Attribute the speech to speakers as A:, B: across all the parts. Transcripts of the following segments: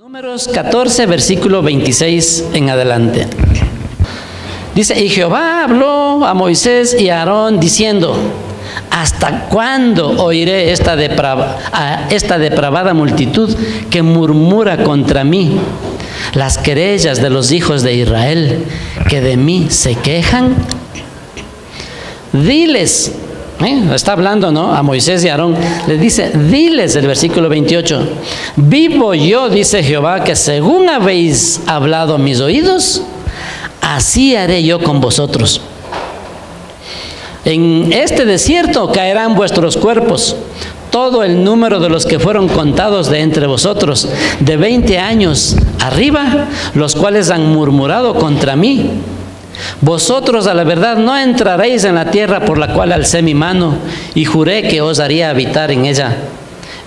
A: Números 14, versículo 26 en adelante. Dice, y Jehová habló a Moisés y a Aarón diciendo, ¿hasta cuándo oiré esta depravada multitud que murmura contra mí las querellas de los hijos de Israel que de mí se quejan? Diles, está hablando, ¿no?, a Moisés y a Aarón, les dice, diles, el versículo 28, vivo yo, dice Jehová, que según habéis hablado a mis oídos, así haré yo con vosotros. En este desierto caerán vuestros cuerpos, todo el número de los que fueron contados de entre vosotros, de 20 años arriba, los cuales han murmurado contra mí. Vosotros a la verdad no entraréis en la tierra por la cual alcé mi mano y juré que os haría habitar en ella,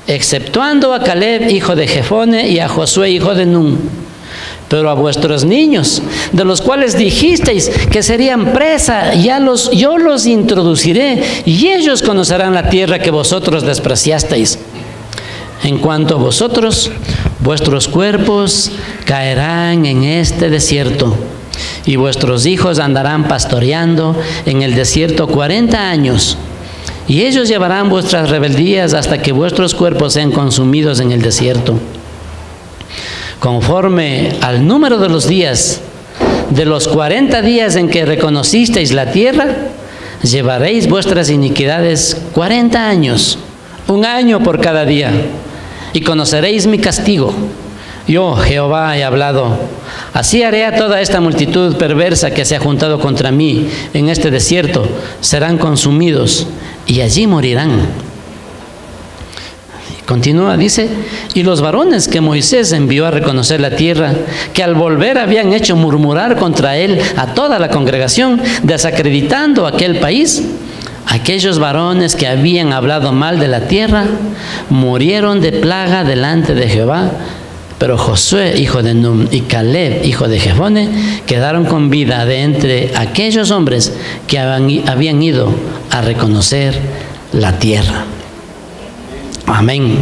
A: exceptuando a Caleb, hijo de Jefone, y a Josué, hijo de Nun. Pero a vuestros niños, de los cuales dijisteis que serían presa, yo los introduciré, y ellos conocerán la tierra que vosotros despreciasteis. En cuanto a vosotros, vuestros cuerpos caerán en este desierto, y vuestros hijos andarán pastoreando en el desierto 40 años, y ellos llevarán vuestras rebeldías hasta que vuestros cuerpos sean consumidos en el desierto. Conforme al número de los días, de los 40 días en que reconocisteis la tierra, llevaréis vuestras iniquidades 40 años, 1 año por cada día, y conoceréis mi castigo. Yo, Jehová, he hablado. Así haré a toda esta multitud perversa que se ha juntado contra mí en este desierto, serán consumidos y allí morirán. Continúa, dice, y los varones que Moisés envió a reconocer la tierra, que al volver habían hecho murmurar contra él a toda la congregación, desacreditando aquel país, aquellos varones que habían hablado mal de la tierra, murieron de plaga delante de Jehová. Pero Josué, hijo de Nun, y Caleb, hijo de Jefone, quedaron con vida de entre aquellos hombres que habían ido a reconocer la tierra. Amén.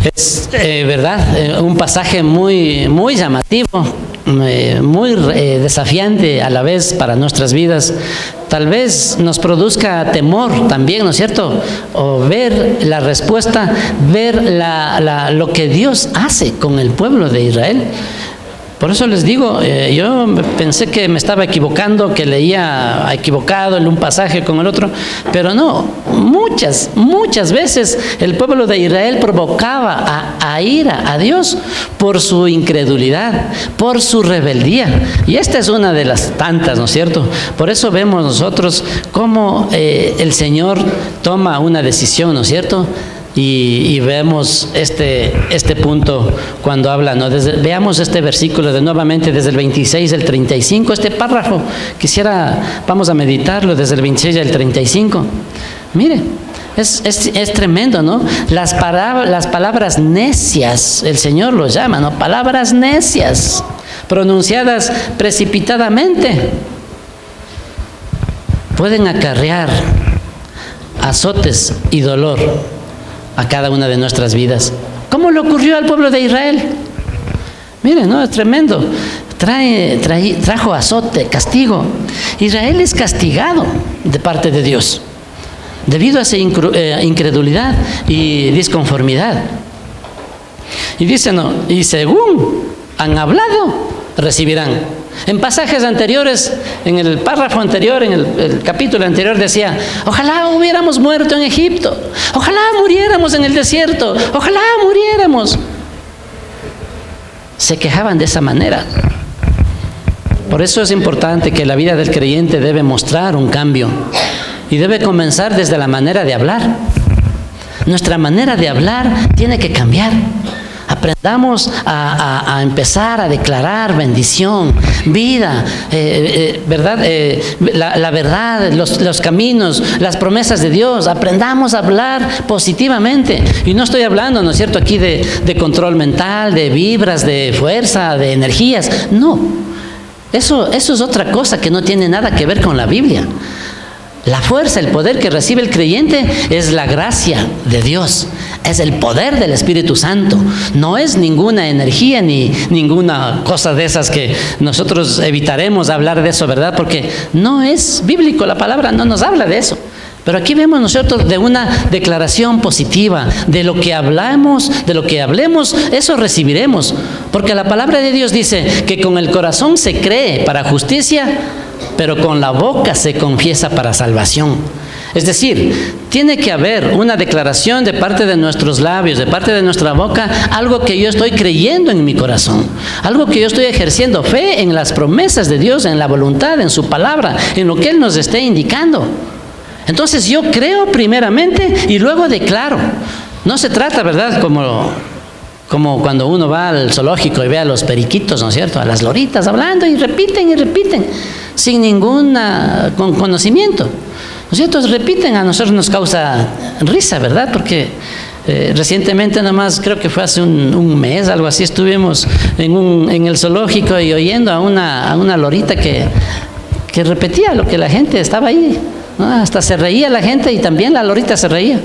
A: Es verdad, un pasaje muy llamativo, muy desafiante a la vez para nuestras vidas. Tal vez nos produzca temor también, ¿no es cierto? O ver la respuesta, ver lo que Dios hace con el pueblo de Israel. Por eso les digo, yo pensé que me estaba equivocando, que leía equivocado en un pasaje con el otro, pero no, muchas veces el pueblo de Israel provocaba a ira a Dios por su incredulidad, por su rebeldía. Y esta es una de las tantas, ¿no es cierto? Por eso vemos nosotros cómo el Señor toma una decisión, ¿no es cierto? Y vemos este punto cuando habla, ¿no? Veamos este versículo nuevamente desde el 26 al 35, este párrafo. Vamos a meditarlo desde el 26 al 35. Mire, es tremendo, ¿no? Las palabras necias, el Señor lo llama, ¿no? Palabras necias, pronunciadas precipitadamente, pueden acarrear azotes y dolor a cada una de nuestras vidas. ¿Cómo le ocurrió al pueblo de Israel? Miren, ¿no? Es tremendo. Trajo azote, castigo. Israel es castigado de parte de Dios debido a esa incredulidad y disconformidad. Y dice, no, y según han hablado, recibirán. En pasajes anteriores, en el párrafo anterior, en el capítulo anterior decía, ojalá hubiéramos muerto en Egipto, ojalá muriéramos en el desierto, ojalá muriéramos. Se quejaban de esa manera. Por eso es importante que la vida del creyente debe mostrar un cambio y debe comenzar desde la manera de hablar. Nuestra manera de hablar tiene que cambiar. Aprendamos a empezar a declarar bendición, vida, verdad, la verdad, los caminos, las promesas de Dios. Aprendamos a hablar positivamente. Y no estoy hablando, ¿no es cierto?, aquí de control mental, de vibras, de fuerza, de energías. No, eso es otra cosa que no tiene nada que ver con la Biblia. La fuerza, el poder que recibe el creyente es la gracia de Dios, es el poder del Espíritu Santo. No es ninguna energía ni ninguna cosa de esas que nosotros evitaremos hablar de eso, ¿verdad? Porque no es bíblico, la palabra no nos habla de eso. Pero aquí vemos nosotros de una declaración positiva, de lo que hablamos, de lo que hablemos, eso recibiremos. Porque la palabra de Dios dice que con el corazón se cree para justicia, pero con la boca se confiesa para salvación. Es decir, tiene que haber una declaración de parte de nuestros labios, de parte de nuestra boca, algo que yo estoy creyendo en mi corazón, algo que yo estoy ejerciendo fe en las promesas de Dios, en la voluntad, en su palabra, en lo que Él nos esté indicando. Entonces yo creo primeramente y luego declaro. No se trata, ¿verdad?, como cuando uno va al zoológico y ve a los periquitos, ¿no es cierto?, a las loritas hablando y repiten, sin ningún conocimiento, ¿no es cierto? Repiten, a nosotros nos causa risa, ¿verdad? Porque recientemente, nomás creo que fue hace un mes, algo así, estuvimos en el zoológico y oyendo a una lorita que repetía lo que la gente estaba ahí, ¿no? Hasta se reía la gente y también la lorita se reía.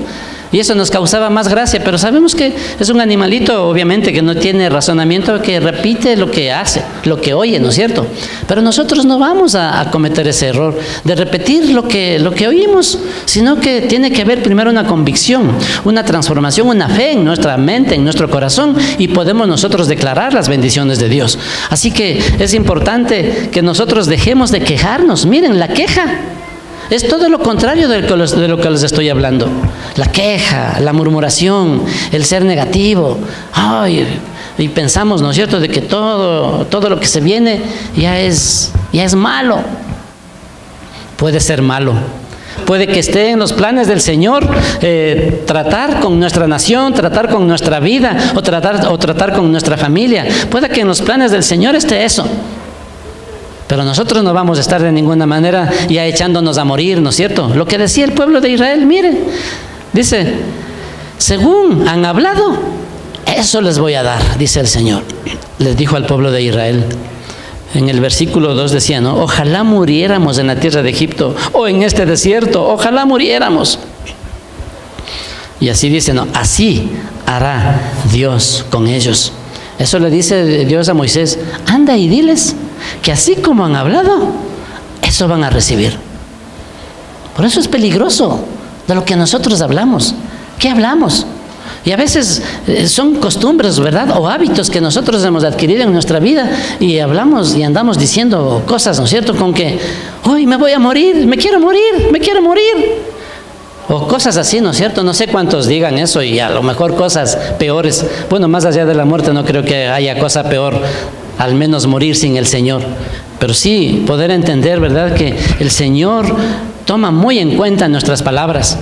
A: Y eso nos causaba más gracia, pero sabemos que es un animalito, obviamente, que no tiene razonamiento, que repite lo que hace, lo que oye, ¿no es cierto? Pero nosotros no vamos a cometer ese error de repetir lo que oímos, sino que tiene que haber primero una convicción, una transformación, una fe en nuestra mente, en nuestro corazón, y podemos nosotros declarar las bendiciones de Dios. Así que es importante que nosotros dejemos de quejarnos. Miren, la queja es todo lo contrario de lo que les estoy hablando. La queja, la murmuración, el ser negativo. Y pensamos, ¿no es cierto?, de que todo lo que se viene ya es malo. Puede ser malo. Puede que esté en los planes del Señor tratar con nuestra nación, tratar con nuestra vida o tratar con nuestra familia. Puede que en los planes del Señor esté eso. Pero nosotros no vamos a estar de ninguna manera ya echándonos a morir, ¿no es cierto? Lo que decía el pueblo de Israel, mire, dice, según han hablado, eso les voy a dar, dice el Señor. Les dijo al pueblo de Israel. En el versículo 2 decía, ¿no? Ojalá muriéramos en la tierra de Egipto o en este desierto, ojalá muriéramos. Y así dice, ¿no? Así hará Dios con ellos. Eso le dice Dios a Moisés, anda y diles que así como han hablado, eso van a recibir. Por eso es peligroso de lo que nosotros hablamos. ¿Qué hablamos? Y a veces son costumbres, ¿verdad?, o hábitos que nosotros hemos adquirido en nuestra vida y hablamos y andamos diciendo cosas, ¿no es cierto?, con que, hoy me voy a morir, me quiero morir. O cosas así, ¿no es cierto? No sé cuántos digan eso y a lo mejor cosas peores. Bueno, más allá de la muerte no creo que haya cosa peor, al menos morir sin el Señor. Pero sí poder entender, ¿verdad?, que el Señor toma muy en cuenta nuestras palabras,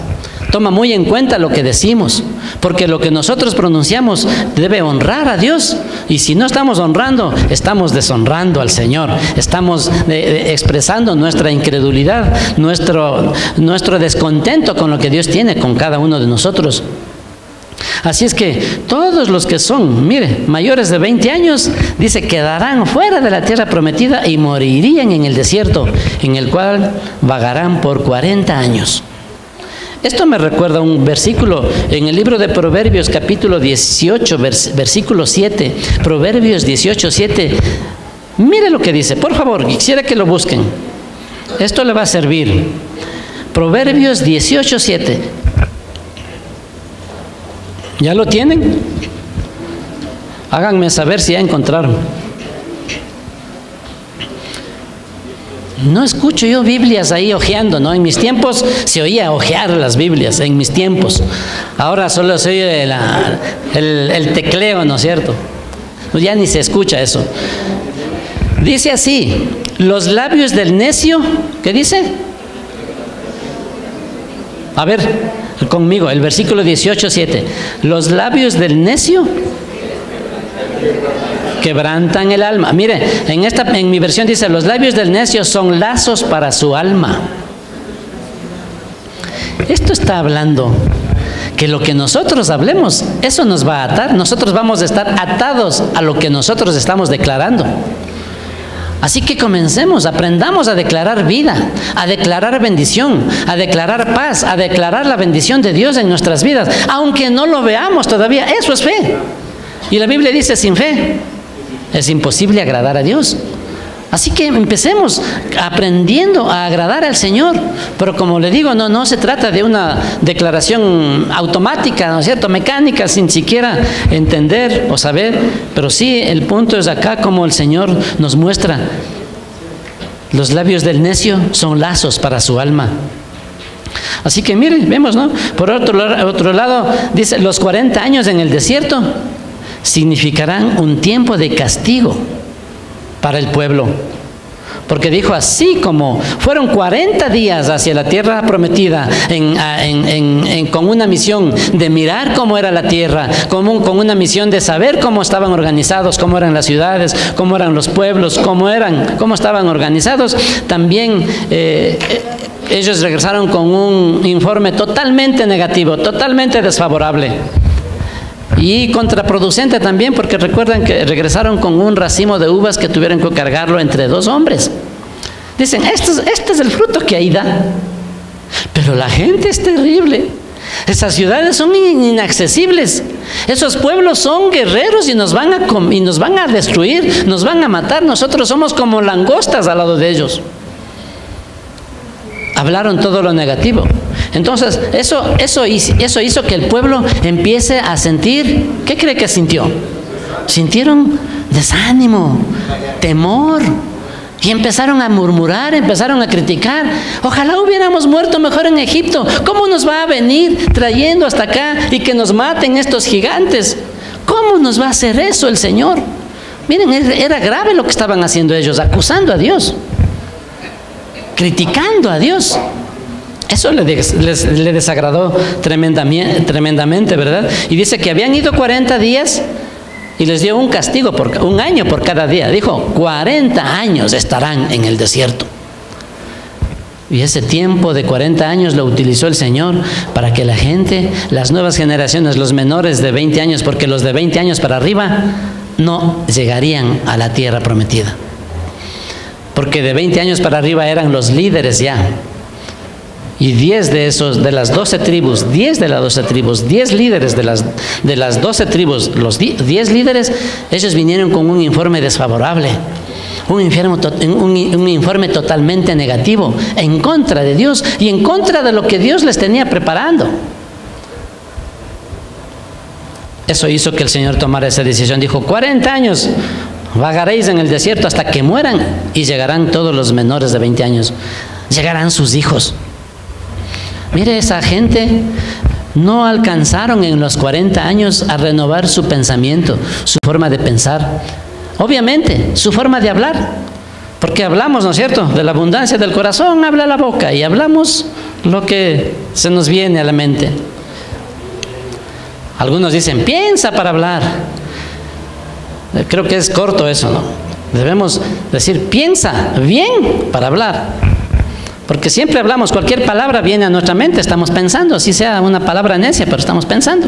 A: toma muy en cuenta lo que decimos, porque lo que nosotros pronunciamos debe honrar a Dios. Y si no estamos honrando, estamos deshonrando al Señor, estamos expresando nuestra incredulidad, nuestro descontento con lo que Dios tiene con cada uno de nosotros. Así es que todos los que son, mire, mayores de 20 años, dice, quedarán fuera de la tierra prometida y morirían en el desierto, en el cual vagarán por 40 años. Esto me recuerda un versículo en el libro de Proverbios, capítulo 18, versículo 7. Proverbios 18, 7. Mire lo que dice, por favor, quisiera que lo busquen. Esto le va a servir. Proverbios 18, 7. ¿Ya lo tienen? Háganme saber si ya encontraron. No escucho yo Biblias ahí hojeando, ¿no? En mis tiempos se oía hojear las Biblias, en mis tiempos. Ahora solo se oye el tecleo, ¿no es cierto? Ya ni se escucha eso. Dice así, los labios del necio, ¿qué dice? A ver, conmigo, el versículo 18, 7. Los labios del necio quebrantan el alma. Mire, en mi versión dice, los labios del necio son lazos para su alma. Esto está hablando que lo que nosotros hablemos, eso nos va a atar. Nosotros vamos a estar atados a lo que nosotros estamos declarando. Así que comencemos, aprendamos a declarar vida, a declarar bendición, a declarar paz, a declarar la bendición de Dios en nuestras vidas, aunque no lo veamos todavía. Eso es fe. Y la Biblia dice, sin fe es imposible agradar a Dios. Así que empecemos aprendiendo a agradar al Señor. Pero como le digo, no se trata de una declaración automática, ¿no es cierto?, mecánica, sin siquiera entender o saber. Pero sí, el punto es acá como el Señor nos muestra. Los labios del necio son lazos para su alma. Así que miren, vemos, ¿no? Por otro lado, dice, los 40 años en el desierto significarán un tiempo de castigo para el pueblo, porque dijo, así como fueron 40 días hacia la tierra prometida con una misión de mirar cómo era la tierra, con una misión de saber cómo estaban organizados, cómo eran las ciudades, cómo eran los pueblos, cómo estaban organizados, también ellos regresaron con un informe totalmente negativo, totalmente desfavorable. Y contraproducente también, porque recuerdan que regresaron con un racimo de uvas que tuvieron que cargarlo entre 2 hombres. Dicen, este es el fruto que ahí da. Pero la gente es terrible. Esas ciudades son inaccesibles. Esos pueblos son guerreros y nos van a destruir, nos van a matar. Nosotros somos como langostas al lado de ellos. Hablaron todo lo negativo. Entonces, eso hizo que el pueblo empiece a sentir, ¿qué cree que sintió? Sintieron desánimo, temor, y empezaron a murmurar, empezaron a criticar. Ojalá hubiéramos muerto mejor en Egipto. ¿Cómo nos va a venir trayendo hasta acá y que nos maten estos gigantes? ¿Cómo nos va a hacer eso el Señor? Miren, era grave lo que estaban haciendo ellos, acusando a Dios, criticando a Dios. Eso le desagradó tremendamente, ¿verdad? Y dice que habían ido 40 días y les dio un castigo, un año por cada día. Dijo, 40 años estarán en el desierto. Y ese tiempo de 40 años lo utilizó el Señor para que la gente, las nuevas generaciones, los menores de 20 años, porque los de 20 años para arriba no llegarían a la tierra prometida. Porque de 20 años para arriba eran los líderes ya. Y 10 de las 12 tribus, 10 líderes de las 12 tribus, los 10 líderes, ellos vinieron con un informe desfavorable, un informe totalmente negativo, en contra de Dios y en contra de lo que Dios les tenía preparando. Eso hizo que el Señor tomara esa decisión. Dijo, 40 años vagaréis en el desierto hasta que mueran, y llegarán todos los menores de 20 años, llegarán sus hijos. Mire, esa gente no alcanzaron en los 40 años a renovar su pensamiento, su forma de pensar. Obviamente, su forma de hablar. Porque hablamos, ¿no es cierto?, de la abundancia del corazón, habla la boca, y hablamos lo que se nos viene a la mente. Algunos dicen, piensa para hablar. Creo que es corto eso, ¿no? Debemos decir, piensa bien para hablar. Porque siempre hablamos, cualquier palabra viene a nuestra mente, estamos pensando, así sea una palabra necia, pero estamos pensando.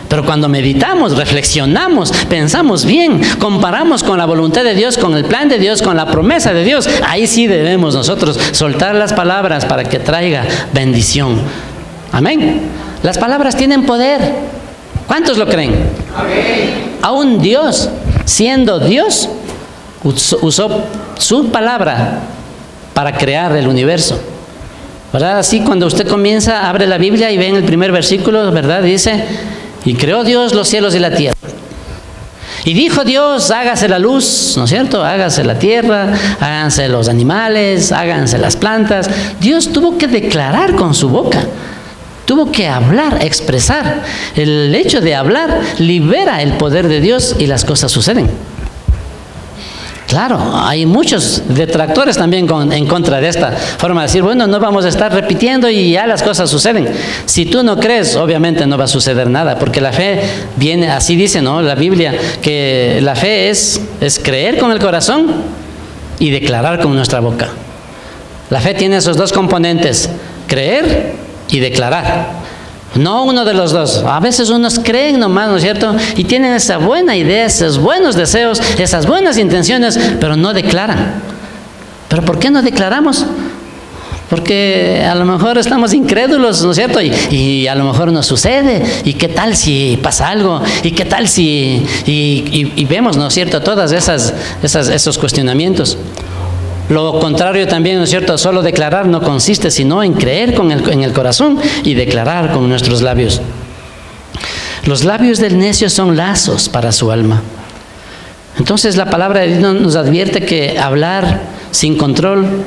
A: Pero cuando meditamos, reflexionamos, pensamos bien, comparamos con la voluntad de Dios, con el plan de Dios, con la promesa de Dios, ahí sí debemos nosotros soltar las palabras para que traiga bendición. Amén. Las palabras tienen poder. ¿Cuántos lo creen? Amén. Aún Dios, siendo Dios, usó su palabra para crear el universo, ¿verdad? Así cuando usted comienza, abre la Biblia y ve en el primer versículo, ¿verdad? Dice, y creó Dios los cielos y la tierra. Y dijo Dios, hágase la luz, ¿no es cierto? Hágase la tierra, háganse los animales, háganse las plantas. Dios tuvo que declarar con su boca, tuvo que hablar, expresar. El hecho de hablar libera el poder de Dios y las cosas suceden. Claro, hay muchos detractores también en contra de esta forma de decir, bueno, no vamos a estar repitiendo y ya las cosas suceden. Si tú no crees, obviamente no va a suceder nada, porque la fe viene, así dice, ¿no?, la Biblia, que la fe es creer con el corazón y declarar con nuestra boca. La fe tiene esos dos componentes, creer y declarar. No uno de los dos. A veces unos creen nomás, ¿no es cierto? Y tienen esa buena idea, esos buenos deseos, esas buenas intenciones, pero no declaran. ¿Pero por qué no declaramos? Porque a lo mejor estamos incrédulos, ¿no es cierto? Y a lo mejor nos sucede. ¿Y qué tal si pasa algo? ¿Y qué tal si...? Y vemos, ¿no es cierto?, todas esos cuestionamientos. Lo contrario también, ¿no es cierto?, solo declarar no consiste sino en creer en el corazón y declarar con nuestros labios. Los labios del necio son lazos para su alma. Entonces la palabra de Dios nos advierte que hablar sin control,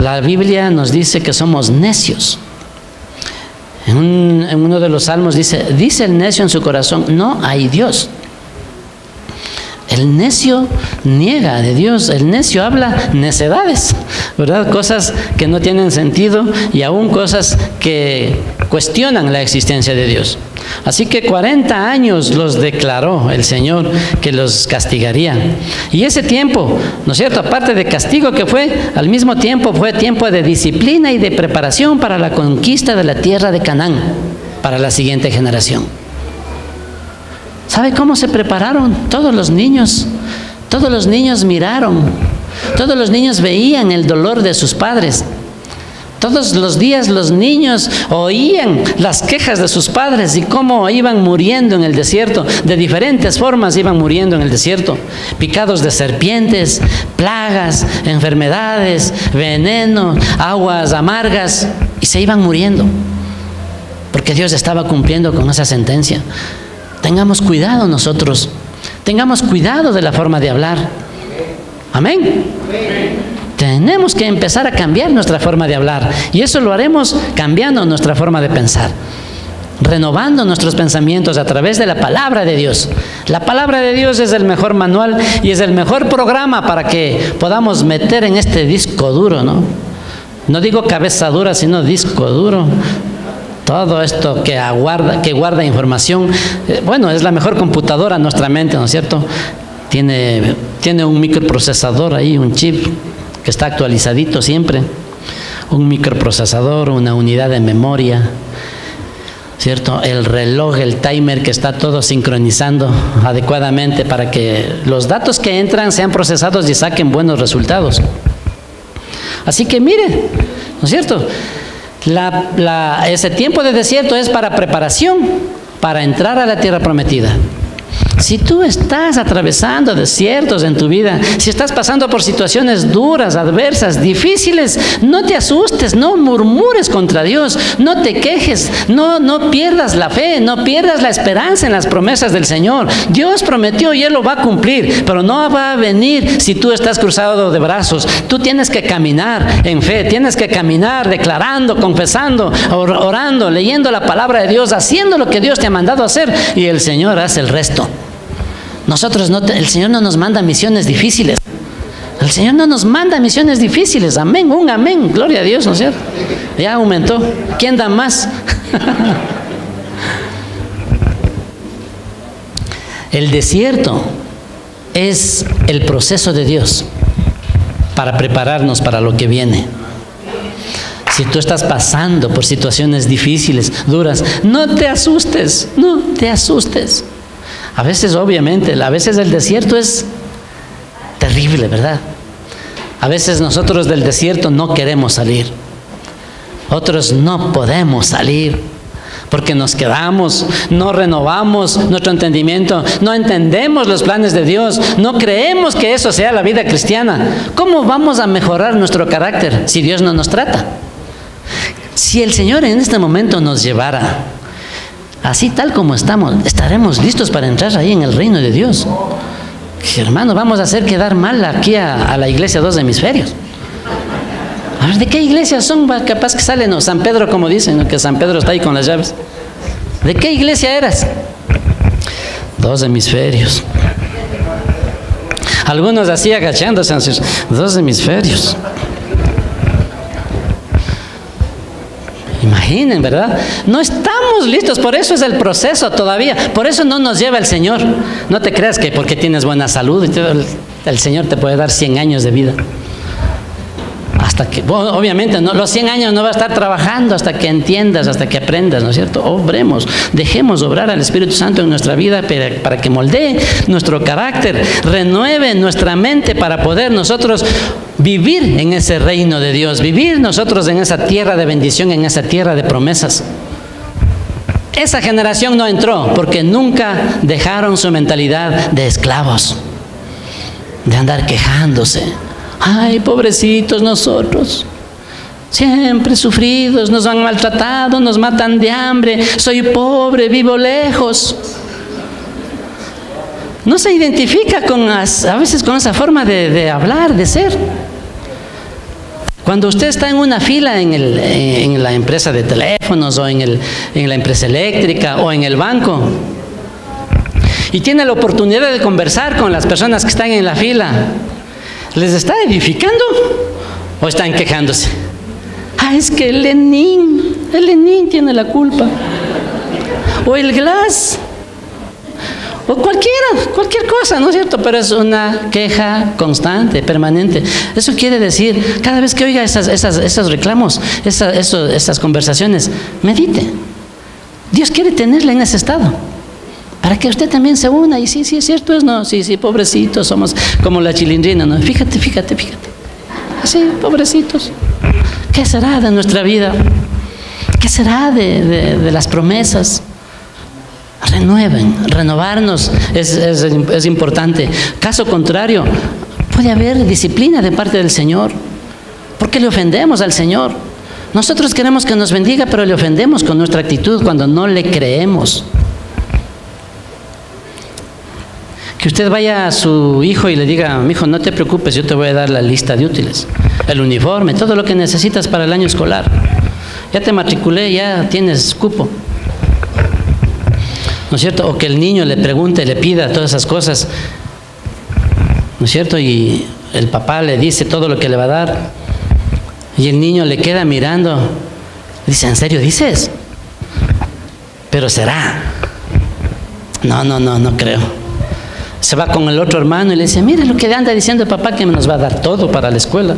A: la Biblia nos dice que somos necios. En uno de los salmos dice el necio en su corazón, no hay Dios. El necio niega de Dios, el necio habla necedades, ¿verdad? Cosas que no tienen sentido y aún cosas que cuestionan la existencia de Dios. Así que 40 años los declaró el Señor que los castigaría. Y ese tiempo, ¿no es cierto?, aparte de castigo que fue, al mismo tiempo fue tiempo de disciplina y de preparación para la conquista de la tierra de Canaán, para la siguiente generación. ¿Sabe cómo se prepararon? Todos los niños miraron, todos los niños veían el dolor de sus padres. Todos los días los niños oían las quejas de sus padres y cómo iban muriendo en el desierto. De diferentes formas iban muriendo en el desierto. Picados de serpientes, plagas, enfermedades, veneno, aguas amargas, y se iban muriendo. Porque Dios estaba cumpliendo con esa sentencia. Tengamos cuidado nosotros. Tengamos cuidado de la forma de hablar. Amén. Tenemos que empezar a cambiar nuestra forma de hablar. Y eso lo haremos cambiando nuestra forma de pensar. Renovando nuestros pensamientos a través de la palabra de Dios. La palabra de Dios es el mejor manual y es el mejor programa para que podamos meter en este disco duro, ¿no? No digo cabeza dura, sino disco duro. Todo esto que guarda información, bueno, es la mejor computadora en nuestra mente, ¿no es cierto? Tiene un microprocesador ahí, un chip que está actualizadito siempre. Un microprocesador, una unidad de memoria, ¿cierto? El reloj, el timer que está todo sincronizando adecuadamente para que los datos que entran sean procesados y saquen buenos resultados. Así que mire, ¿no es cierto? Ese tiempo de desierto es para preparación, para entrar a la tierra prometida. Si tú estás atravesando desiertos en tu vida, si estás pasando por situaciones duras, adversas, difíciles, no te asustes, no murmures contra Dios, no te quejes, no pierdas la fe, no pierdas la esperanza en las promesas del Señor. Dios prometió y Él lo va a cumplir, pero no va a venir si tú estás cruzado de brazos. Tú tienes que caminar en fe, tienes que caminar declarando, confesando, orando, leyendo la palabra de Dios, haciendo lo que Dios te ha mandado hacer, y el Señor hace el resto. El Señor no nos manda misiones difíciles. El Señor no nos manda misiones difíciles. Amén, un amén. Gloria a Dios, ¿no es cierto? Ya aumentó. ¿Quién da más? El desierto es el proceso de Dios para prepararnos para lo que viene. Si tú estás pasando por situaciones difíciles, duras, no te asustes, no te asustes. A veces, obviamente, el desierto es terrible, ¿verdad? A veces nosotros del desierto no queremos salir. Otros no podemos salir porque nos quedamos, no renovamos nuestro entendimiento, no entendemos los planes de Dios, no creemos que eso sea la vida cristiana. ¿Cómo vamos a mejorar nuestro carácter si Dios no nos trata? Si el Señor en este momento nos llevara así tal como estamos, estaremos listos para entrar ahí en el reino de Dios. Hermano, vamos a hacer quedar mal aquí a la iglesia Dos Hemisferios. A ver, ¿de qué iglesia son? Capaz que salen, ¿no? San Pedro, como dicen, ¿no? Que San Pedro está ahí con las llaves. ¿De qué iglesia eras? Dos Hemisferios. Algunos así agachándose, Dos Hemisferios. Imaginen, ¿verdad? No estamos listos, por eso es el proceso todavía, por eso no nos lleva el Señor. No te creas que porque tienes buena salud, el Señor te puede dar 100 años de vida. Hasta que, bueno, obviamente, ¿no? Los 100 años no va a estar trabajando hasta que entiendas, hasta que aprendas, ¿no es cierto? Obremos, dejemos obrar al Espíritu Santo en nuestra vida para que moldee nuestro carácter, renueve nuestra mente para poder nosotros vivir en ese reino de Dios, vivir nosotros en esa tierra de bendición, en esa tierra de promesas. Esa generación no entró porque nunca dejaron su mentalidad de esclavos, de andar quejándose. Ay, pobrecitos nosotros, siempre sufridos, nos han maltratado, nos matan de hambre, soy pobre, vivo lejos. No se identifica a veces con esa forma de hablar, de ser. Cuando usted está en una fila en la empresa de teléfonos o en la empresa eléctrica o en el banco y tiene la oportunidad de conversar con las personas que están en la fila, ¿les está edificando o están quejándose? Ah, es que el Lenin tiene la culpa, o el Glass, o cualquier cosa, ¿no es cierto? Pero es una queja constante, permanente. Eso quiere decir, cada vez que oiga esos reclamos, esas conversaciones, medite. Dios quiere tenerla en ese estado, para que usted también se una. Y sí, es cierto, sí, pobrecitos, somos como la chilindrina, ¿no? Fíjate. Así, pobrecitos. ¿Qué será de nuestra vida? ¿Qué será de las promesas? Renovarnos es importante. Caso contrario, puede haber disciplina de parte del Señor, porque le ofendemos al Señor. Nosotros queremos que nos bendiga, pero le ofendemos con nuestra actitud cuando no le creemos. Que usted vaya a su hijo y le diga: mi hijo, no te preocupes, yo te voy a dar la lista de útiles, el uniforme, todo lo que necesitas para el año escolar. Ya te matriculé, ya tienes cupo, ¿no es cierto? O que el niño le pregunte, le pida todas esas cosas, ¿no es cierto? Y el papá le dice todo lo que le va a dar y el niño le queda mirando, dice: ¿en serio dices? Pero será. No creo. Se va con el otro hermano y le dice: mira lo que anda diciendo el papá, que nos va a dar todo para la escuela.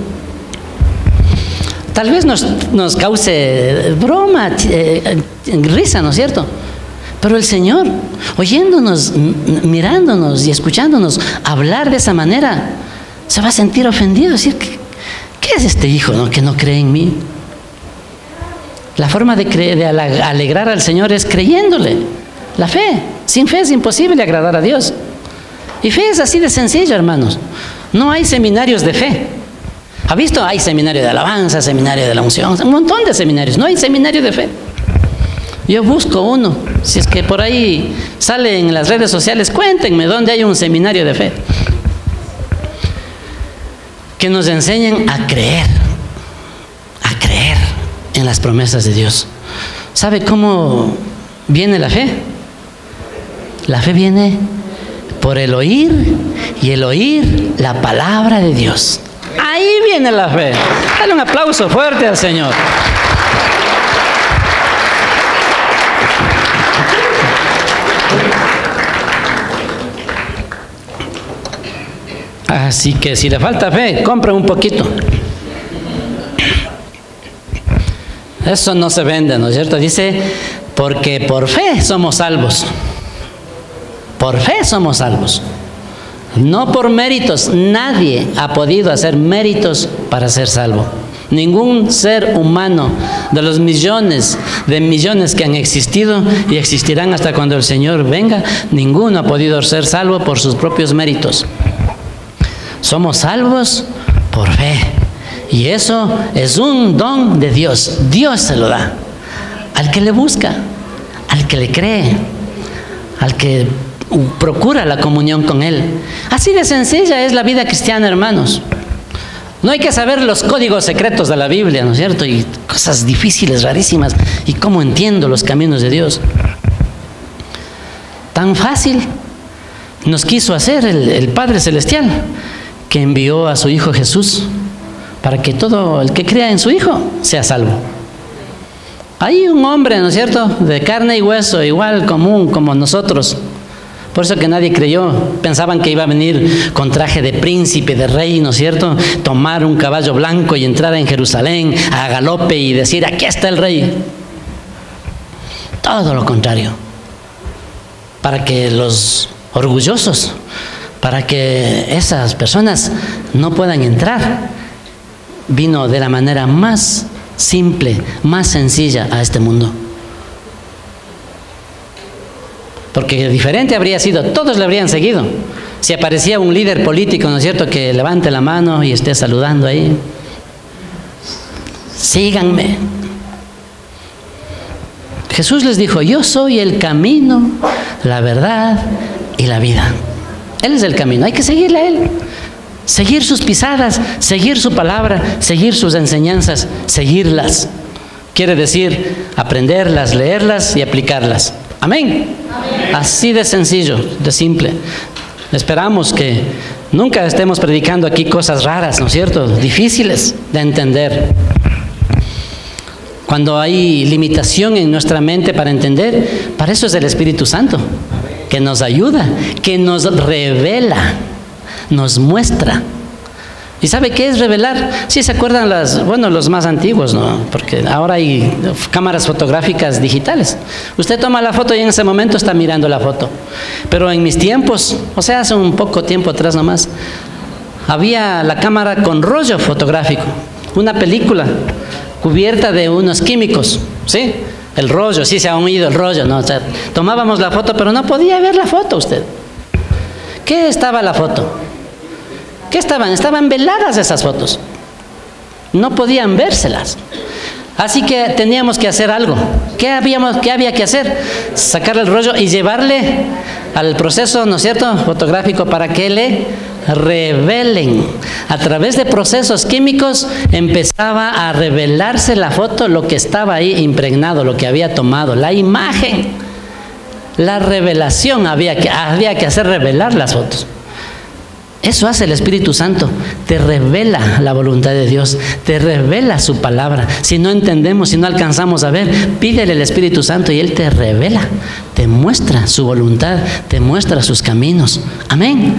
A: Tal vez nos cause broma, risa, ¿no es cierto? Pero el Señor, oyéndonos, mirándonos y escuchándonos hablar de esa manera, se va a sentir ofendido, decir: ¿qué es este hijo, no, que no cree en mí? La forma de alegrar al Señor es creyéndole. La fe, sin fe es imposible agradar a Dios. Y fe es así de sencillo, hermanos. No hay seminarios de fe. ¿Ha visto? Hay seminario de alabanza, seminario de la unción, un montón de seminarios. No hay seminario de fe. Yo busco uno. Si es que por ahí sale en las redes sociales, cuéntenme dónde hay un seminario de fe. Que nos enseñen a creer en las promesas de Dios. ¿Sabe cómo viene la fe? La fe viene por el oír, y el oír la palabra de Dios. Ahí viene la fe. Dale un aplauso fuerte al Señor. Así que si le falta fe, compre un poquito. Eso no se vende, ¿no es cierto? Dice: porque por fe somos salvos. Por fe somos salvos, no por méritos. Nadie ha podido hacer méritos para ser salvo. Ningún ser humano de los millones que han existido y existirán hasta cuando el Señor venga, ninguno ha podido ser salvo por sus propios méritos. Somos salvos por fe, y eso es un don de Dios. Dios se lo da al que le busca, al que le cree, al que procura la comunión con Él. Así de sencilla es la vida cristiana, hermanos. No hay que saber los códigos secretos de la Biblia, ¿no es cierto? Y cosas difíciles, rarísimas. ¿Y cómo entiendo los caminos de Dios? Tan fácil nos quiso hacer el Padre Celestial, que envió a su Hijo Jesús para que todo el que crea en su Hijo sea salvo. Hay un hombre, ¿no es cierto?, de carne y hueso, igual común como nosotros, Por eso que nadie creyó. Pensaban que iba a venir con traje de príncipe, de rey, ¿no es cierto? Tomar un caballo blanco y entrar en Jerusalén a galope y decir, aquí está el rey. Todo lo contrario. Para que los orgullosos, para que esas personas no puedan entrar, vino de la manera más simple, más sencilla a este mundo. Porque diferente habría sido, todos le habrían seguido. Si aparecía un líder político, ¿no es cierto?, que levante la mano y esté saludando ahí. Síganme. Jesús les dijo, yo soy el camino, la verdad y la vida. Él es el camino, hay que seguirle a Él. Seguir sus pisadas, seguir su palabra, seguir sus enseñanzas, seguirlas. Quiere decir aprenderlas, leerlas y aplicarlas. Amén. Amén. Así de sencillo, de simple. Esperamos que nunca estemos predicando aquí cosas raras, ¿no es cierto? Difíciles de entender. Cuando hay limitación en nuestra mente para entender, para eso es el Espíritu Santo, que nos ayuda, que nos revela, nos muestra. ¿Y sabe qué es revelar? Sí, se acuerdan los más antiguos, ¿no? Porque ahora hay cámaras fotográficas digitales. Usted toma la foto y en ese momento está mirando la foto. Pero en mis tiempos, o sea, hace un poco tiempo atrás nomás, había la cámara con rollo fotográfico, una película cubierta de unos químicos, ¿sí? El rollo, sí se ha oído el rollo, ¿no? O sea, tomábamos la foto, pero no podía ver la foto usted. ¿Qué estaba la foto? ¿Qué estaban? Estaban veladas esas fotos. No podían vérselas. Así que teníamos que hacer algo. ¿Qué había que hacer? Sacar el rollo y llevarle al proceso, ¿no es cierto?, fotográfico, para que le revelen. A través de procesos químicos empezaba a revelarse la foto, lo que estaba ahí impregnado, lo que había tomado, la imagen. La revelación había que hacer revelar las fotos. Eso hace el Espíritu Santo, te revela la voluntad de Dios, te revela su palabra. Si no entendemos, si no alcanzamos a ver, pídele al Espíritu Santo y Él te revela, te muestra su voluntad, te muestra sus caminos. Amén.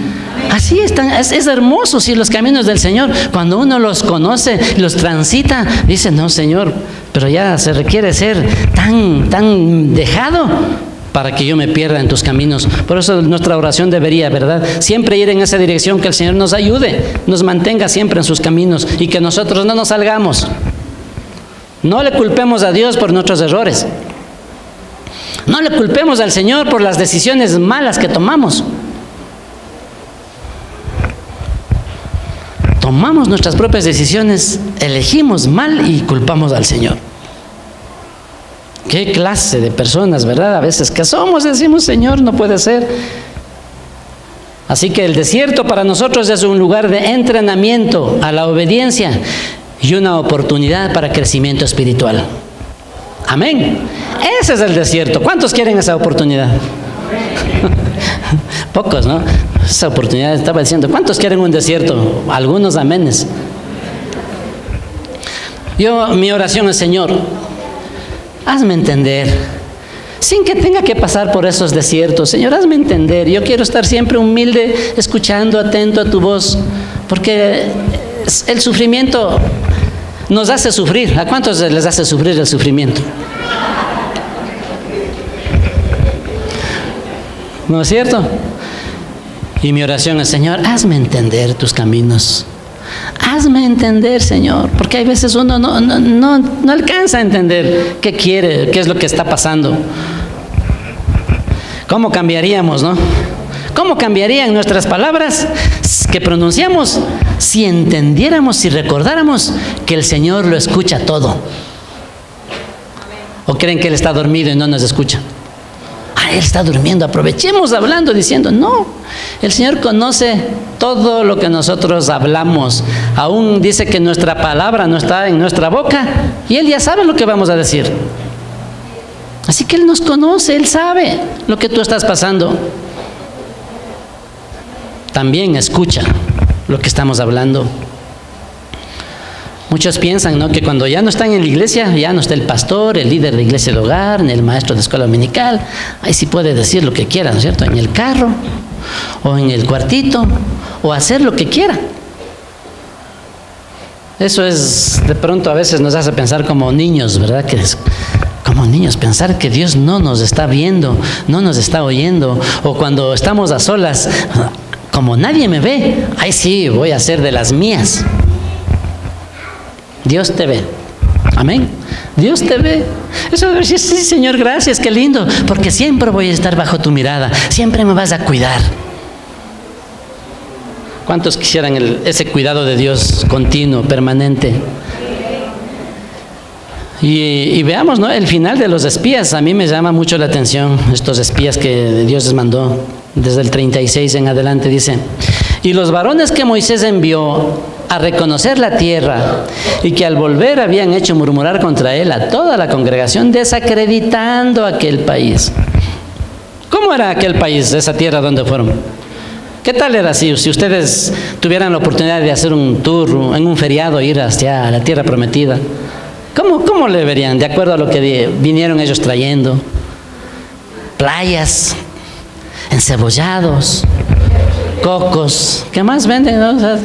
A: Así están, es hermoso, si los caminos del Señor, cuando uno los conoce, los transita, dice, no, Señor, pero ya se requiere ser tan dejado para que yo me pierda en tus caminos. Por eso nuestra oración debería, ¿verdad?, siempre ir en esa dirección, que el Señor nos ayude, nos mantenga siempre en sus caminos y que nosotros no nos salgamos. No le culpemos a Dios por nuestros errores. No le culpemos al Señor por las decisiones malas que tomamos. Tomamos nuestras propias decisiones, elegimos mal y culpamos al Señor. ¿Qué clase de personas, verdad? A veces que somos, decimos, Señor, no puede ser. Así que el desierto para nosotros es un lugar de entrenamiento a la obediencia y una oportunidad para crecimiento espiritual. Amén. Ese es el desierto. ¿Cuántos quieren esa oportunidad? Pocos, ¿no? Esa oportunidad, estaba diciendo, ¿cuántos quieren un desierto? Algunos amenes. Mi oración es, Señor, hazme entender, sin que tenga que pasar por esos desiertos. Señor, hazme entender. Yo quiero estar siempre humilde, escuchando, atento a tu voz, porque el sufrimiento nos hace sufrir. ¿A cuántos les hace sufrir el sufrimiento? ¿No es cierto? Y mi oración es, Señor, hazme entender tus caminos. Hazme entender, Señor, porque hay veces uno no alcanza a entender qué quiere, qué es lo que está pasando. ¿Cómo cambiaríamos, no? ¿Cómo cambiarían nuestras palabras que pronunciamos si entendiéramos, si recordáramos que el Señor lo escucha todo? ¿O creen que Él está dormido y no nos escucha? Él está durmiendo, aprovechemos hablando, diciendo, no, el Señor conoce todo lo que nosotros hablamos. Aún dice que nuestra palabra no está en nuestra boca y Él ya sabe lo que vamos a decir. Así que Él nos conoce, Él sabe lo que tú estás pasando. También escucha lo que estamos hablando. Muchos piensan, ¿no?, que cuando ya no están en la iglesia, ya no está el pastor, el líder de iglesia de hogar, ni el maestro de escuela dominical, ahí sí puede decir lo que quiera, ¿no es cierto?, en el carro, o en el cuartito, o hacer lo que quiera. Eso es, de pronto a veces nos hace pensar como niños, ¿verdad? Que es como niños, pensar que Dios no nos está viendo, no nos está oyendo, o cuando estamos a solas, como nadie me ve, ahí sí voy a hacer de las mías. Dios te ve. Amén. Dios te ve. Eso debe decir, sí, Señor, gracias, qué lindo, porque siempre voy a estar bajo tu mirada, siempre me vas a cuidar. ¿Cuántos quisieran ese cuidado de Dios continuo, permanente? Y veamos, ¿no?, el final de los espías. A mí me llama mucho la atención estos espías que Dios les mandó. Desde el 36 en adelante dice: y los varones que Moisés envió a reconocer la tierra, y que al volver habían hecho murmurar contra él a toda la congregación, desacreditando aquel país. ¿Cómo era aquel país, esa tierra donde fueron? ¿Qué tal era si ustedes tuvieran la oportunidad de hacer un tour en un feriado, ir hacia la tierra prometida? ¿Cómo le verían? De acuerdo a lo que vinieron ellos trayendo. Playas, encebollados, cocos. ¿Qué más venden? ¿No? O sea,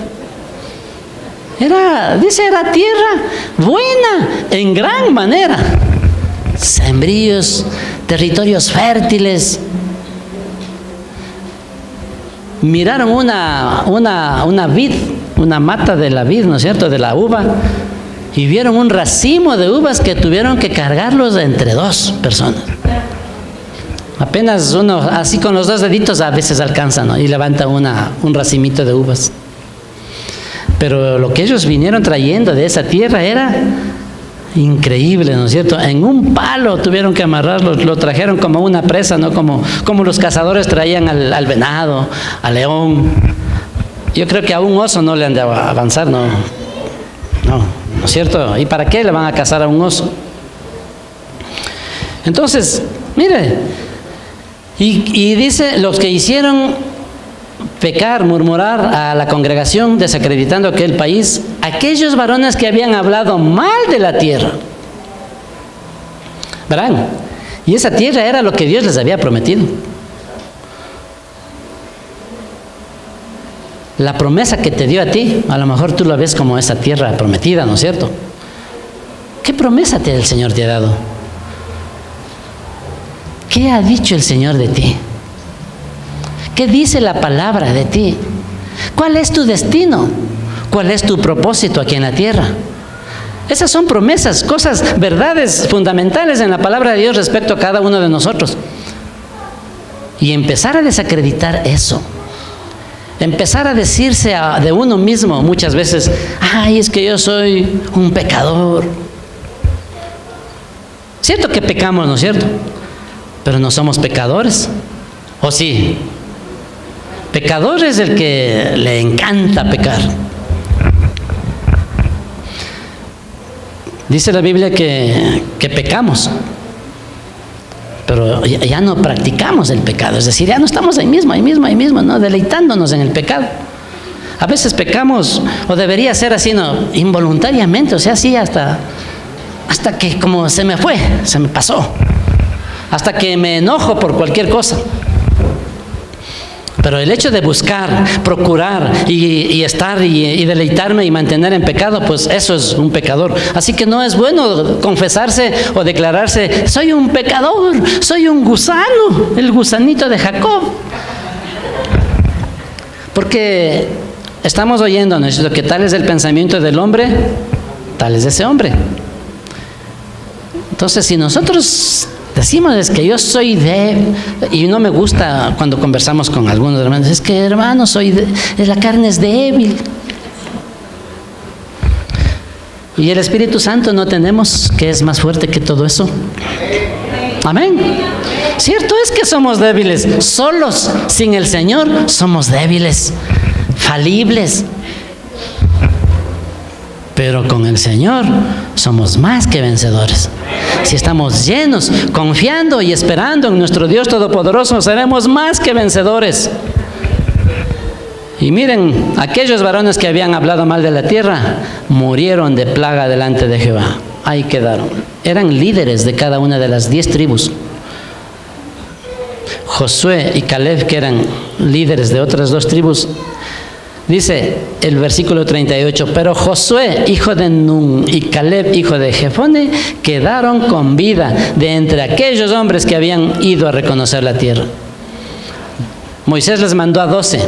A: era tierra buena en gran manera. Sembríos, territorios fértiles. Miraron una vid, una mata de la vid, ¿no es cierto?, de la uva, y vieron un racimo de uvas que tuvieron que cargarlos entre 2 personas. Apenas uno, así con los 2 deditos a veces alcanza, ¿no?, y levanta un racimito de uvas. Pero lo que ellos vinieron trayendo de esa tierra era increíble, ¿no es cierto? En un palo tuvieron que amarrarlo, lo trajeron como una presa, ¿no? Como los cazadores traían al venado, al león. Yo creo que a un oso no le han de avanzar, ¿no es cierto? ¿Y para qué le van a cazar a un oso? Entonces, mire, y dice, los que hicieron pecar, murmurar a la congregación, desacreditando aquel país, aquellos varones que habían hablado mal de la tierra. ¿Verán? Y esa tierra era lo que Dios les había prometido. La promesa que te dio a ti, a lo mejor tú la ves como esa tierra prometida, ¿no es cierto? ¿Qué promesa el Señor te ha dado? ¿Qué ha dicho el Señor de ti? ¿Qué dice la palabra de ti? ¿Cuál es tu destino? ¿Cuál es tu propósito aquí en la tierra? Esas son promesas, cosas, verdades fundamentales en la palabra de Dios respecto a cada uno de nosotros. Y empezar a desacreditar eso. Empezar a decirse de uno mismo muchas veces: ay, es que yo soy un pecador. Cierto que pecamos, ¿no es cierto? Pero no somos pecadores. ¿O sí? Pecador es el que le encanta pecar. Dice la Biblia que pecamos, pero ya no practicamos el pecado. Es decir, ya no estamos ahí mismo, ¿no?, deleitándonos en el pecado. A veces pecamos, o debería ser así, ¿no?, involuntariamente, o sea, así hasta que como se me fue, se me pasó, hasta que me enojo por cualquier cosa. Pero el hecho de buscar, procurar y estar y deleitarme y mantener en pecado, pues eso es un pecador. Así que no es bueno confesarse o declararse: soy un pecador, soy un gusano, el gusanito de Jacob. Porque estamos oyendo, ¿no?, que tal es el pensamiento del hombre, tal es ese hombre. Entonces, si nosotros decimos es que yo soy y no me gusta cuando conversamos con algunos hermanos, es que hermano, la carne es débil. Y el Espíritu Santo no tenemos, que es más fuerte que todo eso. Amén. Cierto es que somos débiles, solos, sin el Señor, somos débiles, falibles. Pero con el Señor somos más que vencedores. Si estamos llenos, confiando y esperando en nuestro Dios Todopoderoso, seremos más que vencedores. Y miren, aquellos varones que habían hablado mal de la tierra, murieron de plaga delante de Jehová. Ahí quedaron. Eran líderes de cada una de las 10 tribus. Josué y Caleb, que eran líderes de otras 2 tribus, dice el versículo 38, pero Josué, hijo de Nun, y Caleb, hijo de Jefone, quedaron con vida de entre aquellos hombres que habían ido a reconocer la tierra. Moisés les mandó a 12.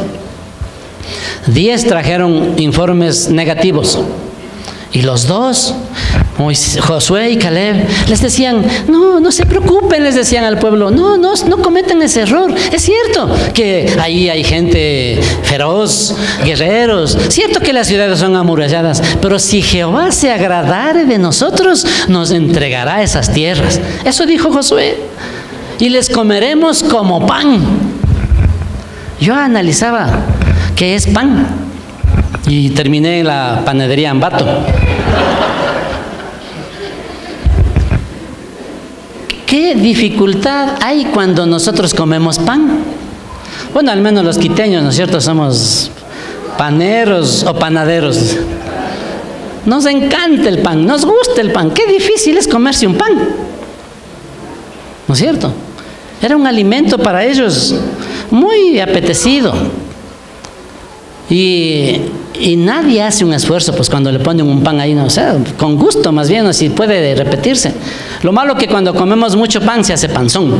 A: 10 trajeron informes negativos. Y los 2, Josué y Caleb, les decían, no se preocupen, les decían al pueblo, no cometan ese error. Es cierto que ahí hay gente feroz, guerreros, cierto que las ciudades son amuralladas, pero si Jehová se agradare de nosotros, nos entregará esas tierras. Eso dijo Josué. Y les comeremos como pan. Yo analizaba qué es pan y terminé en la panadería Ambato. ¿Qué dificultad hay cuando nosotros comemos pan? Bueno, al menos los quiteños, ¿no es cierto? Somos paneros o panaderos. Nos encanta el pan, nos gusta el pan. Qué difícil es comerse un pan, ¿no es cierto? Era un alimento para ellos muy apetecido. Y nadie hace un esfuerzo pues cuando le ponen un pan ahí, ¿no? O sea, con gusto más bien, si puede repetirse. Lo malo que cuando comemos mucho pan se hace panzón.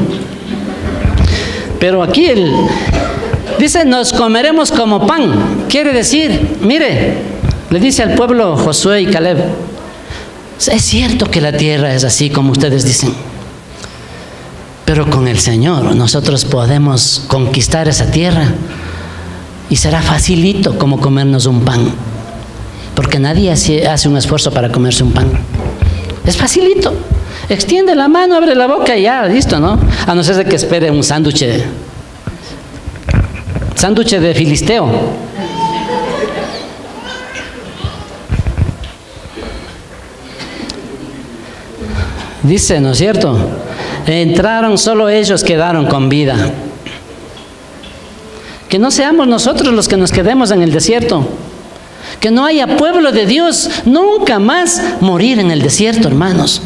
A: Pero aquí dice, nos comeremos como pan. Quiere decir, mire, le dice al pueblo Josué y Caleb, es cierto que la tierra es así como ustedes dicen, pero con el Señor nosotros podemos conquistar esa tierra. Y será facilito como comernos un pan, porque nadie hace un esfuerzo para comerse un pan. Es facilito. Extiende la mano, abre la boca y ya, listo, ¿no? A no ser de que espere un sándwich de filisteo. Dice, ¿no es cierto? Entraron, solo ellos quedaron con vida. Que no seamos nosotros los que nos quedemos en el desierto. Que no haya pueblo de Dios nunca más morir en el desierto, hermanos.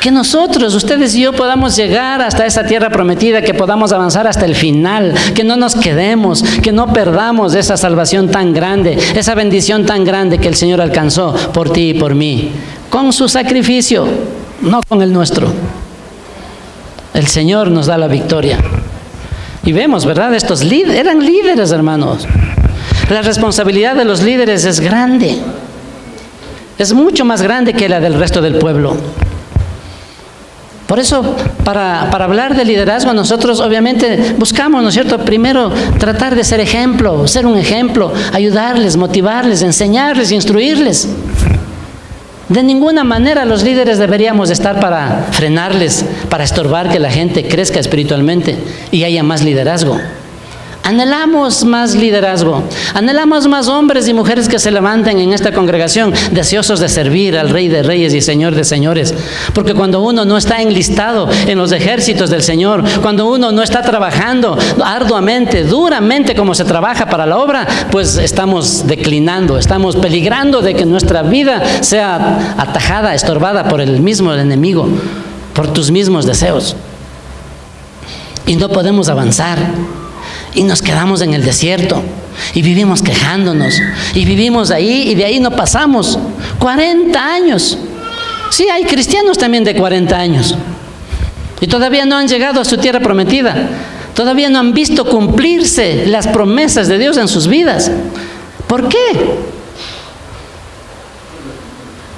A: Que nosotros, ustedes y yo, podamos llegar hasta esa tierra prometida, que podamos avanzar hasta el final, que no nos quedemos, que no perdamos esa salvación tan grande, esa bendición tan grande que el Señor alcanzó por ti y por mí, con su sacrificio, no con el nuestro. El Señor nos da la victoria. Y vemos, ¿verdad? Estos eran líderes, hermanos. La responsabilidad de los líderes es grande. Es mucho más grande que la del resto del pueblo. Por eso, para hablar de liderazgo, nosotros obviamente buscamos, ¿no es cierto?, primero tratar de ser ejemplo, ser un ejemplo, ayudarles, motivarles, enseñarles, instruirles. De ninguna manera los líderes deberíamos estar para frenarles, para estorbar que la gente crezca espiritualmente y haya más liderazgo. Anhelamos más liderazgo, anhelamos más hombres y mujeres que se levanten en esta congregación deseosos de servir al Rey de Reyes y Señor de Señores. Porque cuando uno no está enlistado en los ejércitos del Señor, cuando uno no está trabajando arduamente, duramente como se trabaja para la obra, pues estamos declinando, estamos peligrando de que nuestra vida sea atajada, estorbada por el mismo enemigo, por tus mismos deseos. Y no podemos avanzar. Y nos quedamos en el desierto y vivimos quejándonos y vivimos ahí y de ahí no pasamos. 40 años. Sí, hay cristianos también de 40 años y todavía no han llegado a su tierra prometida. Todavía no han visto cumplirse las promesas de Dios en sus vidas. ¿Por qué?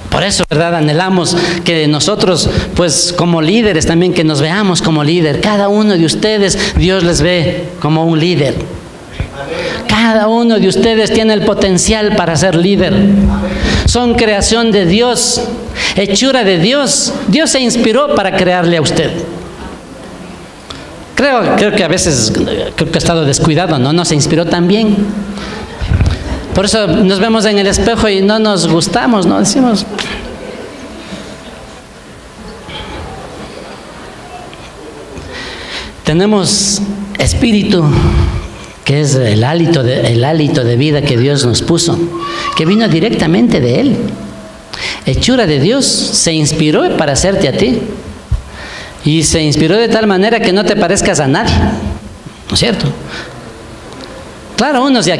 A: Por eso, ¿verdad? Anhelamos que nosotros, pues como líderes también, que nos veamos como líder. Cada uno de ustedes, Dios les ve como un líder. Cada uno de ustedes tiene el potencial para ser líder. Son creación de Dios, hechura de Dios. Dios se inspiró para crearle a usted. Creo que a veces creo que ha estado descuidado, ¿no? No se inspiró tan bien. Por eso nos vemos en el espejo y no nos gustamos, ¿no? Decimos, tenemos espíritu que es el hálito de vida que Dios nos puso, que vino directamente de Él. Hechura de Dios, se inspiró para hacerte a ti. Y se inspiró de tal manera que no te parezcas a nadie, ¿no es cierto? Claro, unos ya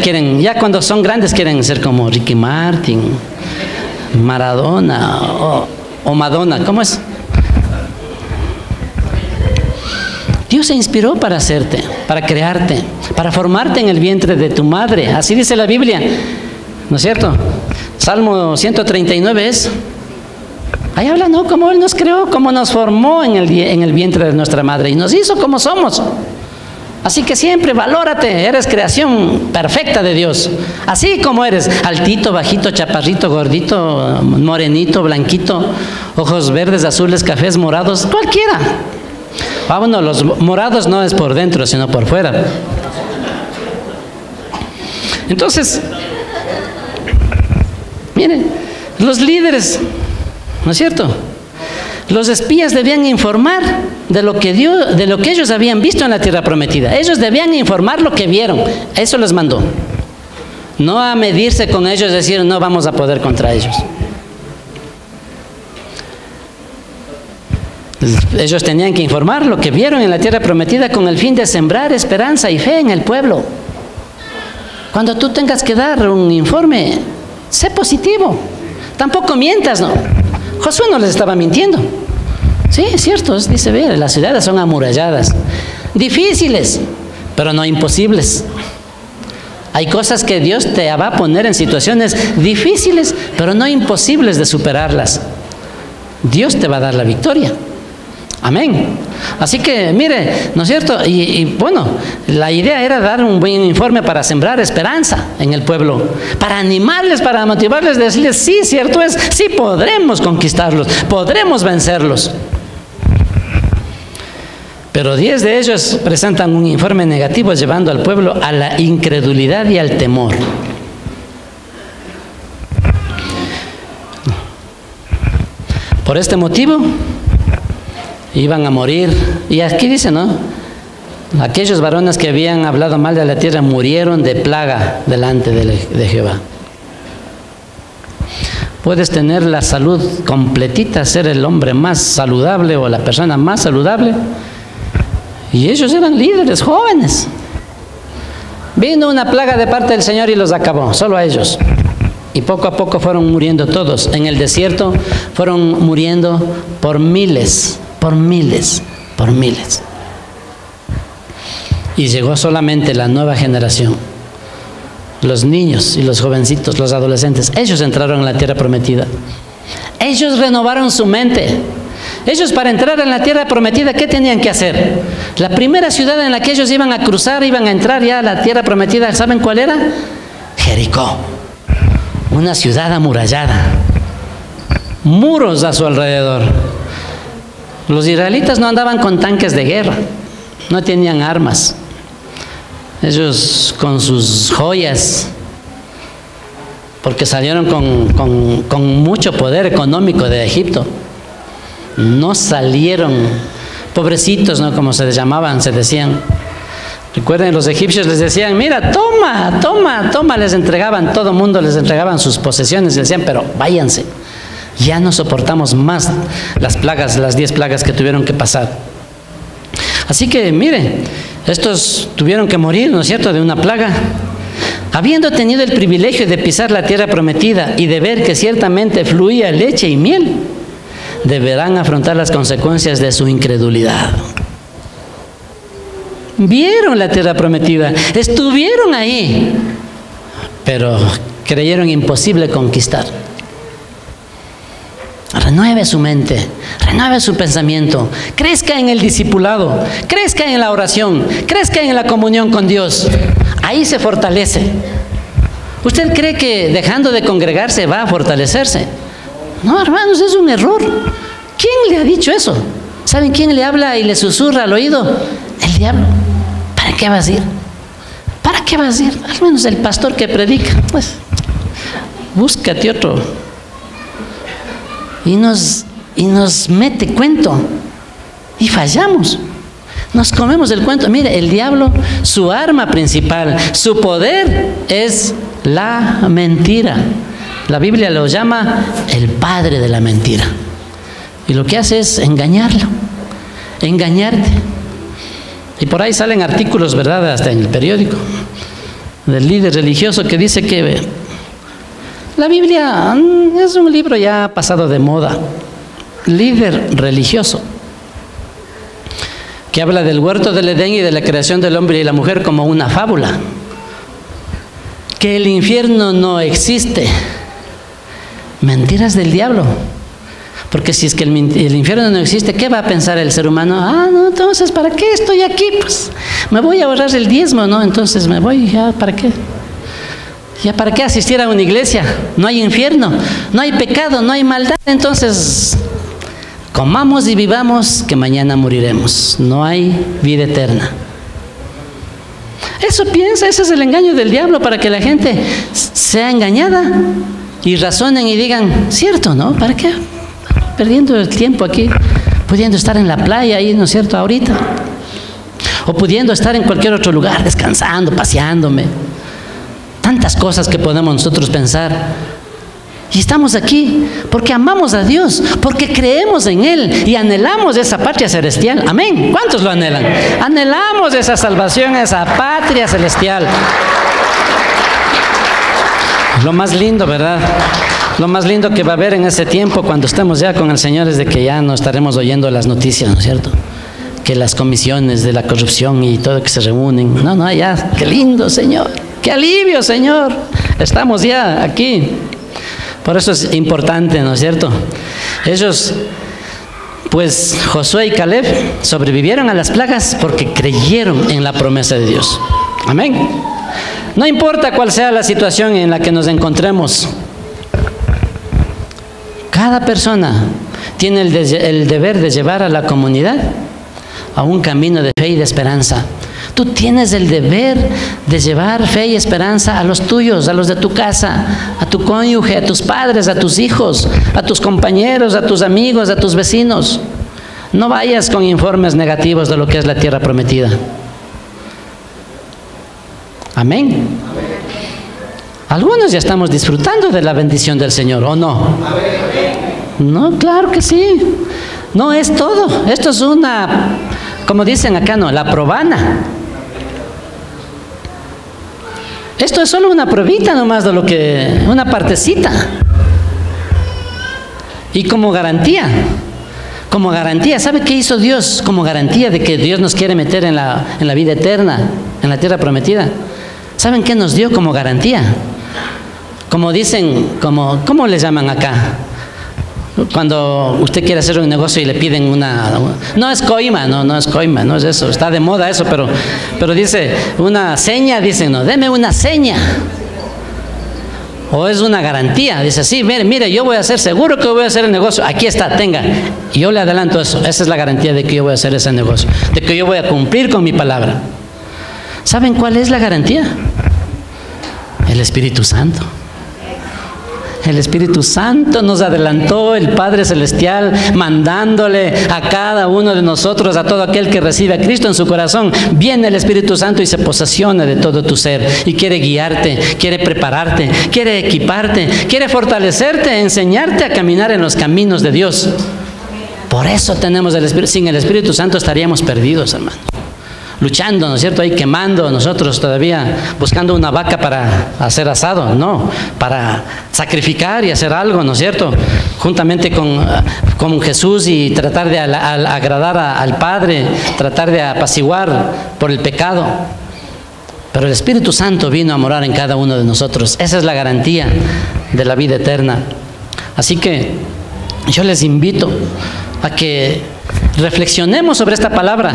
A: cuando son grandes quieren ser como Ricky Martin, Maradona o Madonna, ¿cómo es? Dios se inspiró para hacerte, para crearte, para formarte en el vientre de tu madre. Así dice la Biblia, ¿no es cierto? Salmo 139 es. Ahí habla, ¿no? Cómo Él nos creó, cómo nos formó en el vientre de nuestra madre y nos hizo como somos. Así que siempre valórate, eres creación perfecta de Dios. Así como eres, altito, bajito, chaparrito, gordito, morenito, blanquito, ojos verdes, azules, cafés, morados, cualquiera. Bueno, los morados no es por dentro, sino por fuera. Entonces, miren, los líderes, ¿no es cierto? Los espías debían informar de lo que ellos habían visto en la tierra prometida. Ellos debían informar lo que vieron. Eso les mandó. No a medirse con ellos y decir, no vamos a poder contra ellos. Ellos tenían que informar lo que vieron en la tierra prometida con el fin de sembrar esperanza y fe en el pueblo. Cuando tú tengas que dar un informe, sé positivo. Tampoco mientas, ¿no? Josué no les estaba mintiendo. Sí, es cierto, dice, ve, las ciudades son amuralladas, difíciles, pero no imposibles. Hay cosas que Dios te va a poner en situaciones difíciles, pero no imposibles de superarlas. Dios te va a dar la victoria. Amén. Así que, mire, ¿no es cierto? Y bueno, la idea era dar un buen informe para sembrar esperanza en el pueblo, para animarles, para motivarles, decirles, sí, cierto es, sí podremos conquistarlos, podremos vencerlos. Pero 10 de ellos presentan un informe negativo, llevando al pueblo a la incredulidad y al temor. Por este motivo, iban a morir. Y aquí dice, ¿no? Aquellos varones que habían hablado mal de la tierra murieron de plaga delante de Jehová. Puedes tener la salud completita, ser el hombre más saludable o la persona más saludable. Y ellos eran líderes jóvenes. Vino una plaga de parte del Señor y los acabó, solo a ellos. Y poco a poco fueron muriendo todos. En el desierto fueron muriendo por miles, por miles, por miles. Y llegó solamente la nueva generación. Los niños y los jovencitos, los adolescentes, ellos entraron en la tierra prometida. Ellos renovaron su mente. Ellos, para entrar en la tierra prometida, ¿qué tenían que hacer? La primera ciudad en la que ellos iban a cruzar, iban a entrar ya a la tierra prometida, ¿saben cuál era? Jericó. Una ciudad amurallada, muros a su alrededor. Los israelitas no andaban con tanques de guerra, no tenían armas. Ellos con sus joyas, porque salieron con mucho poder económico de Egipto, no salieron pobrecitos, ¿no? Como se les llamaban, se decían. Recuerden, los egipcios les decían, mira, toma, toma, toma, les entregaban, todo el mundo les entregaban sus posesiones y decían, pero váyanse, ya no soportamos más las plagas, las 10 plagas que tuvieron que pasar. Así que, mire, estos tuvieron que morir, ¿no es cierto?, de una plaga. Habiendo tenido el privilegio de pisar la tierra prometida y de ver que ciertamente fluía leche y miel, deberán afrontar las consecuencias de su incredulidad. Vieron la tierra prometida, estuvieron ahí, pero creyeron imposible conquistar. Renueve su mente, renueve su pensamiento, crezca en el discipulado, crezca en la oración, crezca en la comunión con Dios. Ahí se fortalece. ¿Usted cree que dejando de congregarse va a fortalecerse? No, hermanos, es un error. ¿Quién le ha dicho eso? ¿Saben quién le habla y le susurra al oído? El diablo. ¿Para qué vas a ir? ¿Para qué vas a ir? Al menos el pastor que predica, pues, búscate otro. Y nos mete cuento. Y fallamos. Nos comemos el cuento. Mire, el diablo, su arma principal, su poder es la mentira. La Biblia lo llama el padre de la mentira. Y lo que hace es engañarlo, engañarte. Y por ahí salen artículos, ¿verdad?, hasta en el periódico, del líder religioso que dice que la Biblia es un libro ya pasado de moda. Líder religioso que habla del huerto del Edén y de la creación del hombre y la mujer como una fábula, que el infierno no existe. Mentiras del diablo. Porque si es que el infierno no existe, ¿qué va a pensar el ser humano? No, entonces, ¿para qué estoy aquí? Pues me voy a ahorrar el diezmo, ¿no? Entonces me voy, ¿ya para qué? ¿Ya para qué asistir a una iglesia? No hay infierno, no hay pecado, no hay maldad. Entonces, comamos y vivamos, que mañana moriremos. No hay vida eterna. Eso piensa, ese es el engaño del diablo, para que la gente sea engañada y razonen y digan, cierto, ¿no? ¿Para qué? Perdiendo el tiempo aquí, pudiendo estar en la playa ahí, ¿no es cierto?, ahorita. O pudiendo estar en cualquier otro lugar, descansando, paseándome. Tantas cosas que podemos nosotros pensar. Y estamos aquí porque amamos a Dios, porque creemos en Él y anhelamos esa patria celestial. Amén. ¿Cuántos lo anhelan? Anhelamos esa salvación, esa patria celestial. Lo más lindo, ¿verdad? Lo más lindo que va a haber en ese tiempo cuando estemos ya con el Señor es de que ya no estaremos oyendo las noticias, ¿no es cierto? Que las comisiones de la corrupción y todo que se reúnen. No, ya, qué lindo, Señor. Qué alivio, Señor. Estamos ya aquí. Por eso es importante, ¿no es cierto? Ellos, pues Josué y Caleb sobrevivieron a las plagas porque creyeron en la promesa de Dios. Amén. No importa cuál sea la situación en la que nos encontremos, cada persona tiene el deber de llevar a la comunidad a un camino de fe y de esperanza. Tú tienes el deber de llevar fe y esperanza a los tuyos, a los de tu casa, a tu cónyuge, a tus padres, a tus hijos, a tus compañeros, a tus amigos, a tus vecinos. No vayas con informes negativos de lo que es la tierra prometida. Amén. Algunos ya estamos disfrutando de la bendición del Señor, ¿o no? No, claro que sí. No es todo. Esto es una, como dicen acá, no, la probana. Esto es solo una pruebita nomás de lo que, una partecita. Y como garantía, ¿sabe qué hizo Dios como garantía de que Dios nos quiere meter en la vida eterna, en la tierra prometida? ¿Saben qué nos dio como garantía? Como dicen, ¿cómo le llaman acá? Cuando usted quiere hacer un negocio y le piden no es coima, no es coima, no es eso, está de moda eso, pero dice una seña, dicen, no, deme una seña. O es una garantía, dice, sí, mire, yo voy a hacer seguro que voy a hacer el negocio, aquí está, tenga. Y yo le adelanto eso, esa es la garantía de que yo voy a hacer ese negocio, de que yo voy a cumplir con mi palabra. ¿Saben cuál es la garantía? El Espíritu Santo. El Espíritu Santo nos adelantó el Padre Celestial, mandándole a cada uno de nosotros, a todo aquel que recibe a Cristo en su corazón. Viene el Espíritu Santo y se posesiona de todo tu ser y quiere guiarte, quiere prepararte, quiere equiparte, quiere fortalecerte, enseñarte a caminar en los caminos de Dios. Por eso tenemos el Espíritu. Sin el Espíritu Santo estaríamos perdidos, hermano. Luchando, ¿no es cierto? Ahí quemando nosotros todavía, buscando una vaca para hacer asado, no, para sacrificar y hacer algo, ¿no es cierto? Juntamente con Jesús y tratar de agradar al Padre, tratar de apaciguar por el pecado. Pero el Espíritu Santo vino a morar en cada uno de nosotros. Esa es la garantía de la vida eterna. Así que yo les invito a que reflexionemos sobre esta palabra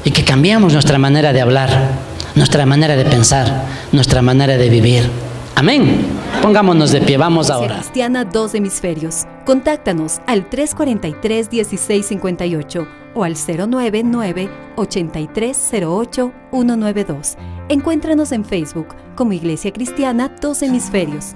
A: y que cambiemos nuestra manera de hablar, nuestra manera de pensar, nuestra manera de vivir. Amén. Pongámonos de pie, vamos a orar.
B: Cristiana Dos Hemisferios. Contáctanos al 343-1658 o al 099-8308-192. Encuéntranos en Facebook como Iglesia Cristiana Dos Hemisferios.